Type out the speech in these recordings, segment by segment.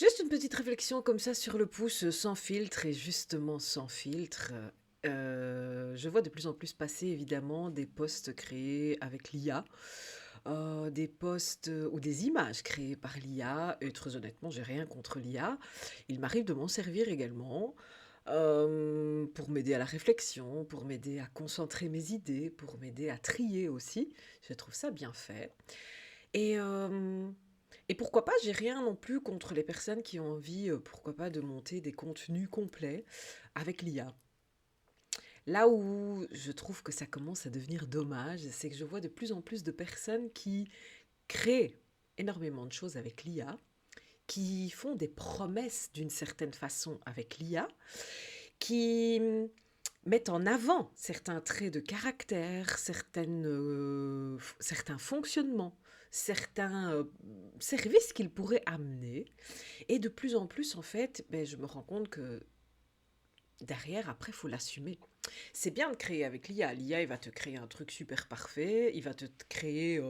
Juste une petite réflexion comme ça sur le pouce, sans filtre et justement sans filtre. Je vois de plus en plus passer évidemment des posts créés avec l'IA, des posts ou des images créées par l'IA. Et très honnêtement, j'ai rien contre l'IA. Il m'arrive de m'en servir également pour m'aider à la réflexion, pour m'aider à concentrer mes idées, pour m'aider à trier aussi. Je trouve ça bien fait. Et, euh, et pourquoi pas, j'ai rien non plus contre les personnes qui ont envie, pourquoi pas, de monter des contenus complets avec l'IA. Là où je trouve que ça commence à devenir dommage, c'est que je vois de plus en plus de personnes qui créent énormément de choses avec l'IA, qui font des promesses d'une certaine façon avec l'IA, qui mettent en avant certains traits de caractère, certains fonctionnements, certains services qu'ils pourraient amener. Et de plus en plus, en fait, ben, je me rends compte que derrière, après, il faut l'assumer. C'est bien de créer avec l'IA. L'IA, il va te créer un truc super parfait, il va te créer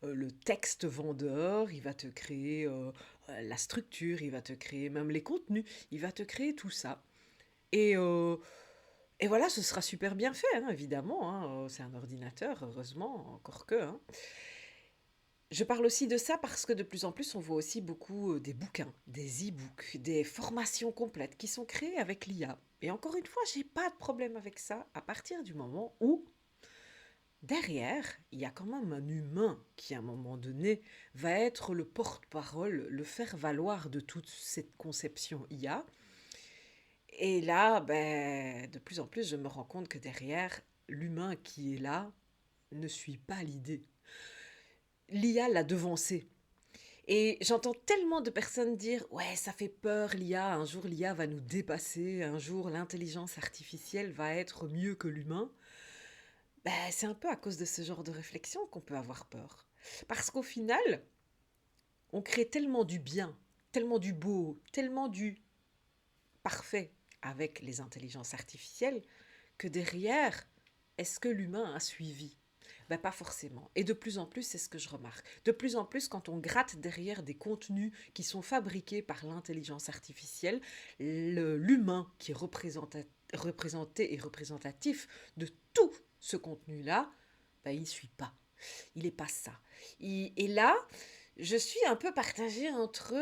le texte vendeur, il va te créer la structure, il va te créer même les contenus, il va te créer tout ça. Et, euh, et voilà, ce sera super bien fait, hein, évidemment, hein. C'est un ordinateur, heureusement, encore que, hein. Je parle aussi de ça parce que de plus en plus, on voit aussi beaucoup des bouquins, des e-books, des formations complètes qui sont créées avec l'IA. Et encore une fois, j'ai pas de problème avec ça à partir du moment où, derrière, il y a quand même un humain qui, à un moment donné, va être le porte-parole, le faire-valoir de toute cette conception IA. Et là, ben, de plus en plus, je me rends compte que derrière, l'humain qui est là ne suit pas l'idée. L'IA l'a devancé. Et j'entends tellement de personnes dire ouais, ça fait peur l'IA, un jour l'IA va nous dépasser, un jour l'intelligence artificielle va être mieux que l'humain. Ben, c'est un peu à cause de ce genre de réflexion qu'on peut avoir peur. Parce qu'au final, on crée tellement du bien, tellement du beau, tellement du parfait avec les intelligences artificielles que derrière, est-ce que l'humain a suivi? Ben, pas forcément. Et de plus en plus, c'est ce que je remarque. De plus en plus, quand on gratte derrière des contenus qui sont fabriqués par l'intelligence artificielle, l'humain qui est représenté et représentatif de tout ce contenu-là, ben, il ne suit pas. Il n'est pas ça. Et là, je suis un peu partagée entre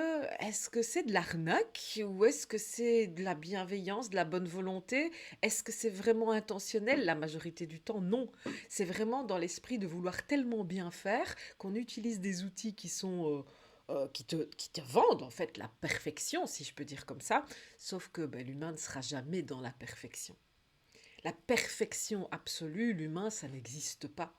est-ce que c'est de l'arnaque ou est-ce que c'est de la bienveillance, de la bonne volonté? Est-ce que c'est vraiment intentionnel? La majorité du temps, non. C'est vraiment dans l'esprit de vouloir tellement bien faire qu'on utilise des outils qui sont qui te vendent en fait la perfection, si je peux dire comme ça. Sauf que ben, l'humain ne sera jamais dans la perfection. La perfection absolue, l'humain, ça n'existe pas.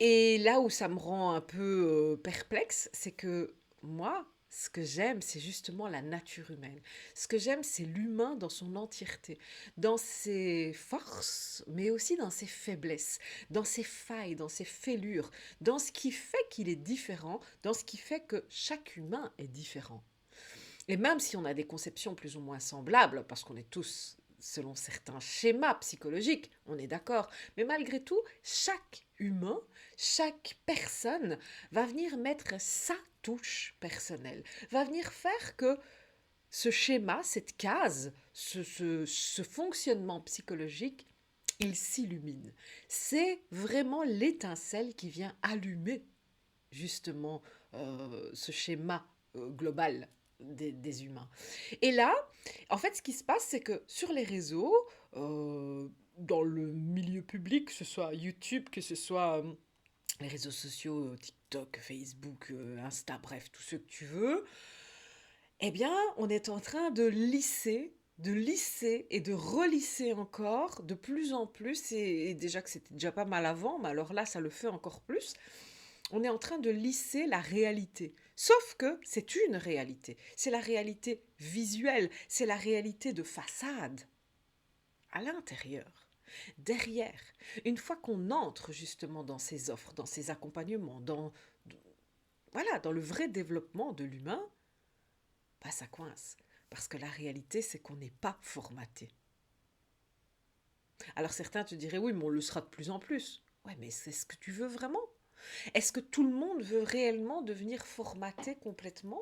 Et là où ça me rend un peu perplexe, c'est que moi, ce que j'aime, c'est justement la nature humaine. Ce que j'aime, c'est l'humain dans son entièreté, dans ses forces, mais aussi dans ses faiblesses, dans ses failles, dans ses fêlures, dans ce qui fait qu'il est différent, dans ce qui fait que chaque humain est différent. Et même si on a des conceptions plus ou moins semblables, parce qu'on est tous selon certains schémas psychologiques, on est d'accord, mais malgré tout, chaque humain, chaque personne va venir mettre sa touche personnelle, va venir faire que ce schéma, cette case, ce fonctionnement psychologique, il s'illumine. C'est vraiment l'étincelle qui vient allumer justement ce schéma global des humains. Et là, en fait, ce qui se passe, c'est que sur les réseaux, dans le milieu public, que ce soit YouTube, que ce soit les réseaux sociaux, TikTok, Facebook, Insta, bref, tout ce que tu veux, eh bien, on est en train de lisser et de relisser encore de plus en plus, et déjà que c'était déjà pas mal avant, mais alors là, ça le fait encore plus, on est en train de lisser la réalité. Sauf que c'est une réalité. C'est la réalité visuelle, c'est la réalité de façade. À l'intérieur, derrière, une fois qu'on entre justement dans ces offres, dans ces accompagnements, voilà, dans le vrai développement de l'humain, bah ça coince. Parce que la réalité, c'est qu'on n'est pas formaté. Alors certains te diraient, oui, mais on le sera de plus en plus. Ouais, mais c'est ce que tu veux vraiment? Est-ce que tout le monde veut réellement devenir formaté complètement?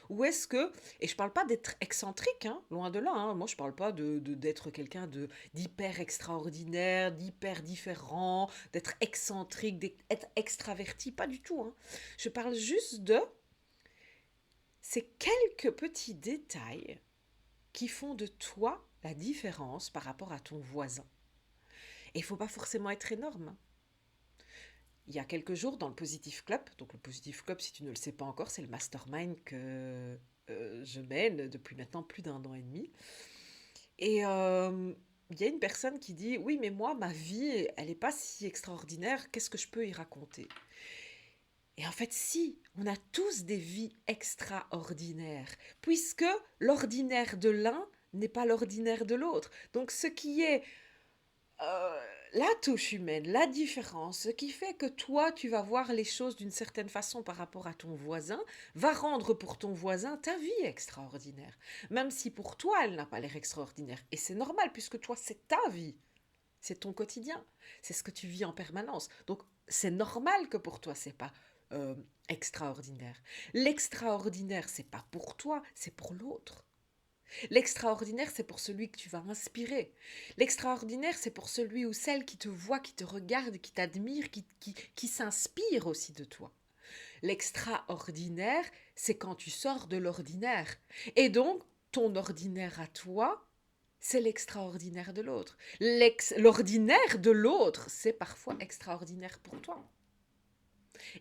Ou est-ce que, et je parle pas d'être excentrique, hein, loin de là, hein, moi je parle pas d'être quelqu'un d'hyper extraordinaire, d'hyper différent, d'être excentrique, d'être extraverti, pas du tout, hein. Je parle juste de ces quelques petits détails qui font de toi la différence par rapport à ton voisin. Et il faut pas forcément être énorme, hein. Il y a quelques jours dans le Positive Club, donc le Positive Club, si tu ne le sais pas encore, c'est le mastermind que je mène depuis maintenant plus d'un an et demi. Et il y a une personne qui dit, oui, mais moi, ma vie, elle n'est pas si extraordinaire, qu'est-ce que je peux y raconter? Et en fait, si, on a tous des vies extraordinaires, puisque l'ordinaire de l'un n'est pas l'ordinaire de l'autre. Donc ce qui est la touche humaine, la différence, ce qui fait que toi, tu vas voir les choses d'une certaine façon par rapport à ton voisin, va rendre pour ton voisin ta vie extraordinaire. Même si pour toi, elle n'a pas l'air extraordinaire. Et c'est normal, puisque toi, c'est ta vie. C'est ton quotidien. C'est ce que tu vis en permanence. Donc, c'est normal que pour toi, c'est pas euh, extraordinaire. L'extraordinaire, c'est pas pour toi, c'est pour l'autre. L'extraordinaire, c'est pour celui que tu vas inspirer. L'extraordinaire, c'est pour celui ou celle qui te voit, qui te regarde, qui t'admire, qui s'inspire aussi de toi. L'extraordinaire, c'est quand tu sors de l'ordinaire. Et donc, ton ordinaire à toi, c'est l'extraordinaire de l'autre. L'ordinaire de l'autre, c'est parfois extraordinaire pour toi.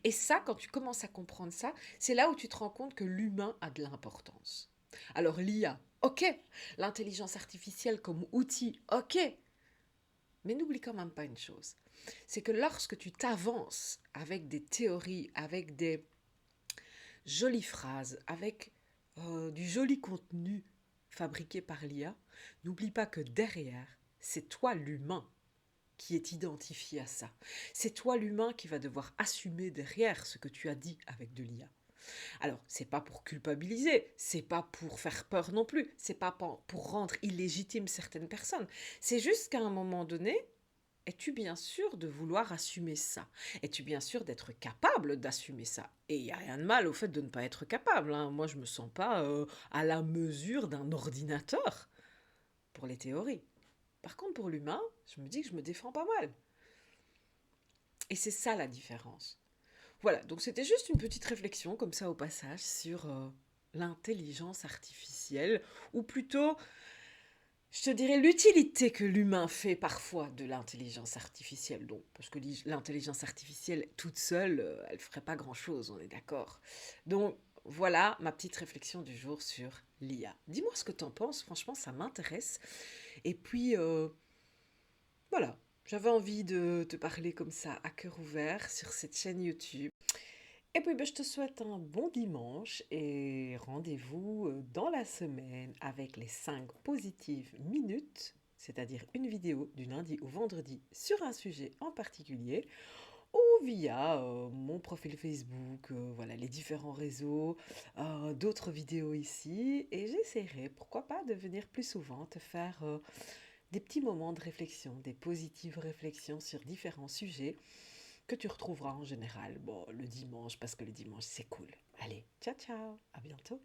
Et ça, quand tu commences à comprendre ça, c'est là où tu te rends compte que l'humain a de l'importance. Alors l'IA, ok. L'intelligence artificielle comme outil, ok. Mais n'oublie quand même pas une chose. C'est que lorsque tu t'avances avec des théories, avec des jolies phrases, avec du joli contenu fabriqué par l'IA, n'oublie pas que derrière, c'est toi l'humain qui est identifié à ça. C'est toi l'humain qui va devoir assumer derrière ce que tu as dit avec de l'IA. Alors, c'est pas pour culpabiliser, c'est pas pour faire peur non plus, c'est pas pour rendre illégitime certaines personnes. C'est juste qu'à un moment donné, es-tu bien sûr de vouloir assumer ça? Es-tu bien sûr d'être capable d'assumer ça? Et il n'y a rien de mal au fait de ne pas être capable, hein. Moi, je me sens pas à la mesure d'un ordinateur pour les théories. Par contre, pour l'humain, je me dis que je me défends pas mal. Et c'est ça la différence. Voilà, donc c'était juste une petite réflexion comme ça au passage sur l'intelligence artificielle, ou plutôt, je te dirais, l'utilité que l'humain fait parfois de l'intelligence artificielle. Donc, parce que l'intelligence artificielle toute seule, elle ne ferait pas grand-chose, on est d'accord. Donc, voilà ma petite réflexion du jour sur l'IA. Dis-moi ce que tu en penses, franchement, ça m'intéresse. Et puis, voilà, j'avais envie de te parler comme ça à cœur ouvert sur cette chaîne YouTube. Et puis, ben, je te souhaite un bon dimanche et rendez-vous dans la semaine avec les 5 positives minutes, c'est-à-dire une vidéo du lundi au vendredi sur un sujet en particulier, ou via mon profil Facebook, voilà, les différents réseaux, d'autres vidéos ici, et j'essaierai, pourquoi pas, de venir plus souvent te faire des petits moments de réflexion, des positives réflexions sur différents sujets que tu retrouveras en général, bon, le dimanche, parce que le dimanche, c'est cool. Allez, ciao, ciao, à bientôt.